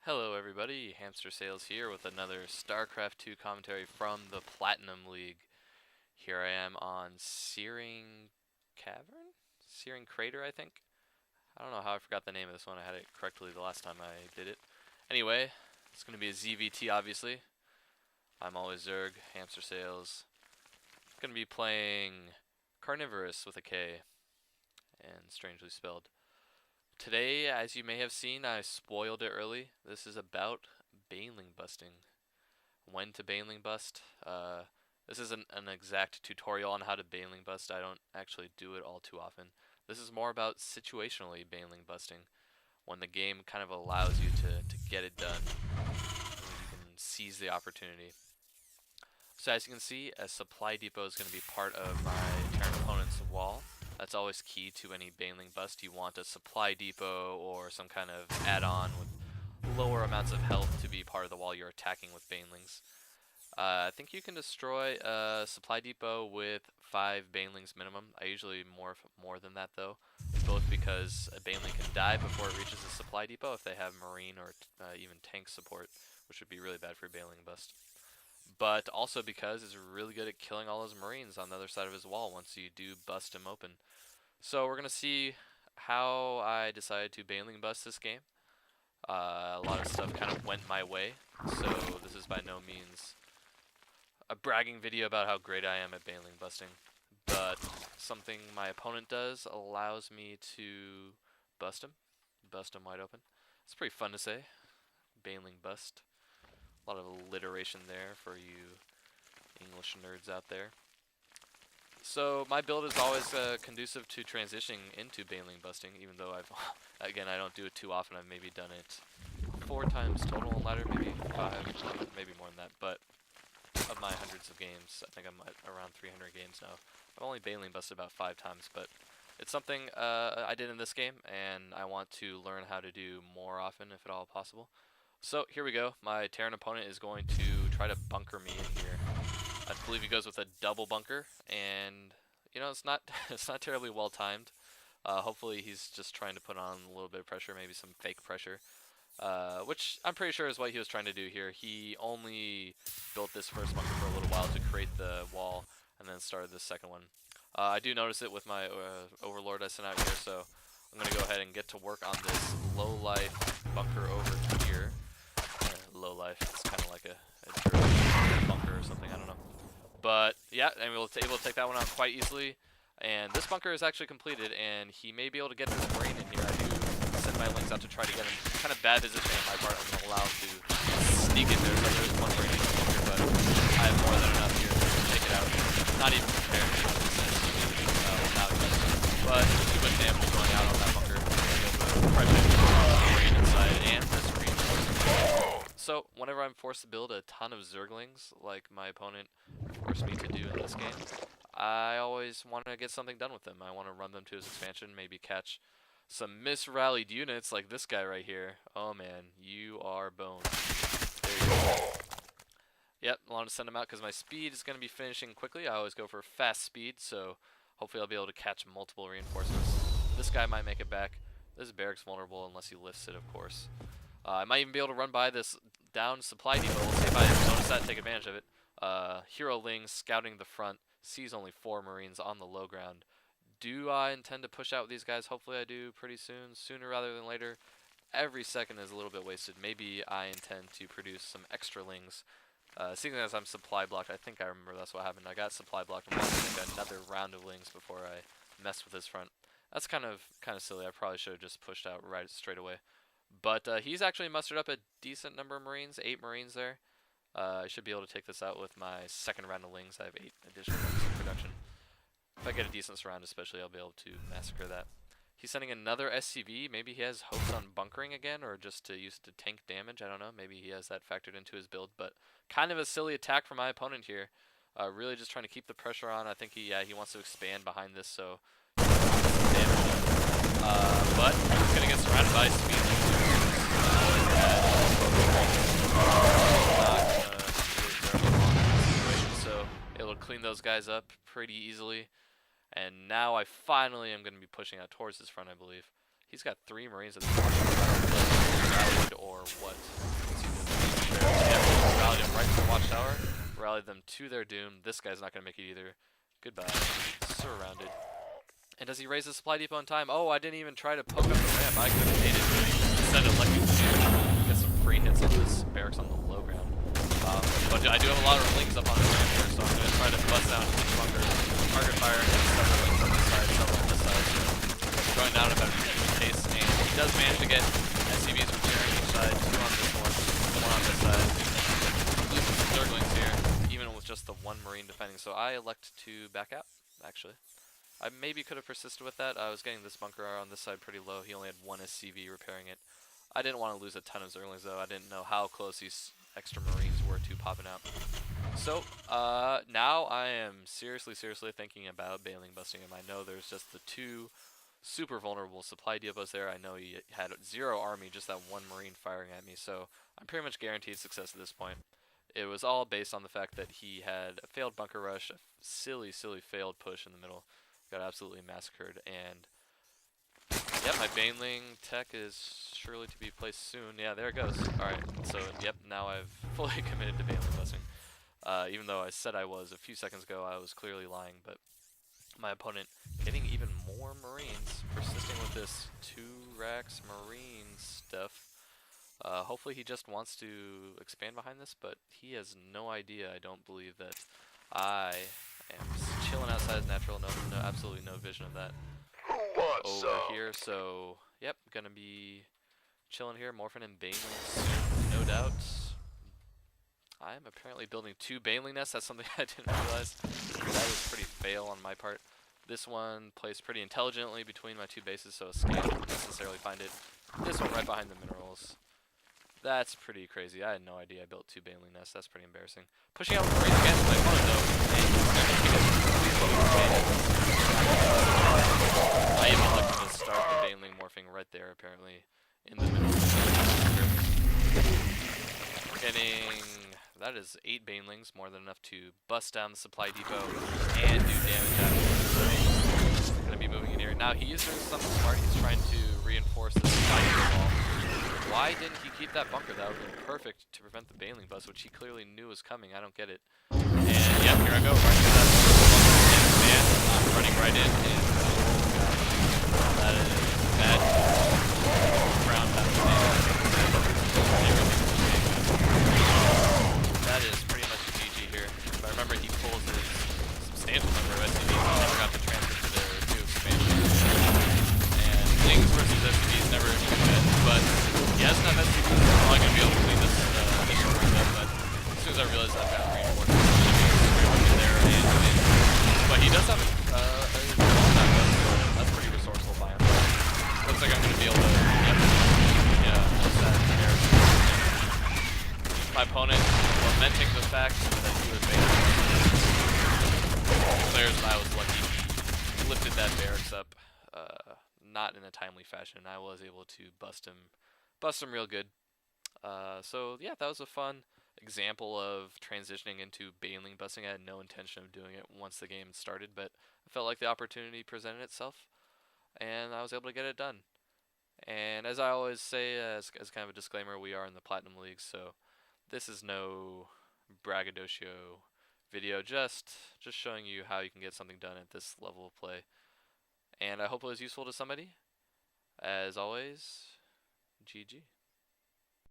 Hello everybody, Hamster Sales here with another Starcraft 2 commentary from the Platinum League. Here I am on Searing Cavern? Searing Crater, I think? I don't know how I forgot the name of this one. I had it correctly the last time I did it. Anyway, it's going to be a ZVT obviously. I'm always Zerg, Hamster Sales. Going to be playing Carnivorous with a K, and strangely spelled. Today, as you may have seen, I spoiled it early. This is about Baneling busting. When to Baneling bust. This isn't an exact tutorial on how to Baneling bust. I don't actually do it all too often. This is more about situationally Baneling busting. When the game kind of allows you to get it done. You can seize the opportunity. So as you can see, a supply depot is going to be part of my Terran opponent's wall. That's always key to any Baneling bust. You want a supply depot or some kind of add-on with lower amounts of health to be part of the wall you're attacking with Banelings. I think you can destroy a supply depot with 5 Banelings minimum. I usually more than that though, both because a Baneling can die before it reaches the supply depot if they have Marine or even tank support, which would be really bad for a Baneling bust. But also because it's really good at killing all those Marines on the other side of his wall once you do bust him open. So we're going to see how I decided to Baneling bust this game. A lot of stuff kind of went my way, so this is by no means a bragging video about how great I am at Baneling busting. But something my opponent does allows me to bust him wide open. It's pretty fun to say, Baneling bust. A lot of alliteration there for you English nerds out there. So my build is always conducive to transitioning into Baneling busting, even though again, I don't do it too often. I've maybe done it 4 times total on ladder, maybe 5, maybe more than that. But of my hundreds of games, I think I'm at around 300 games now. I've only Baneling busted about 5 times, but it's something I did in this game, and I want to learn how to do more often, if at all possible. So here we go. My Terran opponent is going to try to bunker me in here. I believe he goes with a double bunker, and you know, it's not terribly well timed. Hopefully he's just trying to put on a little bit of pressure, maybe some fake pressure, which I'm pretty sure is what he was trying to do here. He only built this first bunker for a little while to create the wall, and then started the second one. I do notice it with my overlord I sent out here, so I'm going to go ahead and get to work on this low life bunker over here. Low life, it's kind of like a bunker or something, I don't know. But yeah, and we'll able to take that one out quite easily. And this bunker is actually completed, and he may be able to get this Marine in here. I do send my links out to try to get him. Kind of bad position on my part. I'm going to allow him to sneak in there. So there's one Marine in here, but I have more than enough here to take it out. Not even prepared to now he does. But too much damage going out on that bunker. Pressure Marine inside, and this reinforcement. So whenever I'm forced to build a ton of Zerglings, like my opponent forced me to do in this game, I always want to get something done with them. I want to run them to his expansion, maybe catch some misrallied units like this guy right here. Oh man, you are boned. There you go. Yep, I want to send him out because my speed is going to be finishing quickly. I always go for fast speed, so hopefully I'll be able to catch multiple reinforcements. This guy might make it back. This barrack's vulnerable unless he lifts it, of course. I might even be able to run by this down supply depot. We'll see if I notice that and take advantage of it. Hero Ling scouting the front, sees only 4 Marines on the low ground. Do I intend to push out with these guys? Hopefully I do pretty soon, sooner rather than later. Every second is a little bit wasted. Maybe I intend to produce some extra Lings. Seeing as I'm supply blocked, I think I remember that's what happened. I got supply blocked. I'm going to make another round of Lings before I mess with his front. That's kind of silly. I probably should have just pushed out right straight away. But he's actually mustered up a decent number of Marines, 8 Marines there. I should be able to take this out with my second round of Lings. I have 8 additional Lings in production. If I get a decent surround especially, I'll be able to massacre that. He's sending another SCV. Maybe he has hopes on bunkering again, or just to use it to tank damage. I don't know. Maybe he has that factored into his build. But kind of a silly attack from my opponent here. Really just trying to keep the pressure on. I think he wants to expand behind this, so damage. But he's going to get surrounded by speed. So able to clean those guys up pretty easily. And now I finally am going to be pushing out towards his front, I believe. He's got 3 Marines at the front. Or what? down to their doom. This guy's not going to make it either. Goodbye. Surrounded. And does he raise the supply depot in time? Oh, I didn't even try to poke up the ramp. I could have made it instead of electing to get some free hits on this barracks on the low ground. But I do have a lot of links up on the ramp here, so I'm going to try to bust down each bunker. Target fire and several links on this side, several on this side. So going down about a pace, and he does manage to get SCVs from here on each side, 2 on this one on this side. Losing some Zerglings here, even with just the 1 Marine defending, so I elect to back out, actually. I maybe could have persisted with that. I was getting this bunker on this side pretty low. He only had 1 SCV repairing it. I didn't want to lose a ton of Zerglings though. I didn't know how close these extra Marines were to popping out. So now I am seriously thinking about Baneling busting him. I know there's just the 2 super vulnerable supply depots there. I know he had 0 army, just that 1 Marine firing at me. So I'm pretty much guaranteed success at this point. It was all based on the fact that he had a failed bunker rush, a silly failed push in the middle. Got absolutely massacred, and yep, my Baneling tech is surely to be placed soon. Yeah, there it goes. Alright, so yep, now I've fully committed to Baneling busting. Even though I said I was a few seconds ago, I was clearly lying, but my opponent getting even more Marines, persisting with this 2 racks Marine stuff. Hopefully he just wants to expand behind this, but he has no idea, I don't believe, that I am chilling outside his natural. No, absolutely no vision of that over here. So, yep, gonna be chilling here, morphing in Baneling soon, no doubt. I am apparently building 2 Baneling nests. That's something I didn't realize. That was pretty fail on my part. This one placed pretty intelligently between my 2 bases, so a scan wouldn't necessarily find it. This one right behind the minerals. That's pretty crazy. I had no idea I built 2 Baneling nests. That's pretty embarrassing. Pushing out Marines against my opponent though. I even elected to start the Baneling morphing right there apparently in the middle. Getting, that is 8 Banelings, more than enough to bust down the supply depot and do damage afterwards. So gonna be moving in here. Now he is doing something smart. He's trying to reinforce the supply depot wall. Why didn't he keep that bunker? That would have been perfect to prevent the Baneling bust, which he clearly knew was coming. I don't get it. And yep, here I go, right into that bunker. Man, I'm running right in, and that is bad. Ground that is pretty much a GG here. But I remember he pulls his substantial number of SCVs. He never got to transfer to their new expansion. And Lings versus SCVs never good, but he has enough SCVs. I'm probably going to be able to clean this mission right up, but as soon as I realized that got reinforced, there and in. But he does have a that's pretty resourceful by him. Looks like I'm going to be able to, what's that there? My opponent lamenting the fact that he was making players, and I was lucky. He lifted that barracks up, not in a timely fashion, and I was able to bust him real good. So yeah, that was a fun example of transitioning into Baneling busting. I had no intention of doing it once the game started, but I felt like the opportunity presented itself, and I was able to get it done. And as I always say, as kind of a disclaimer, we are in the Platinum League, so this is no braggadocio video, just showing you how you can get something done at this level of play. And I hope it was useful to somebody. As always, GG.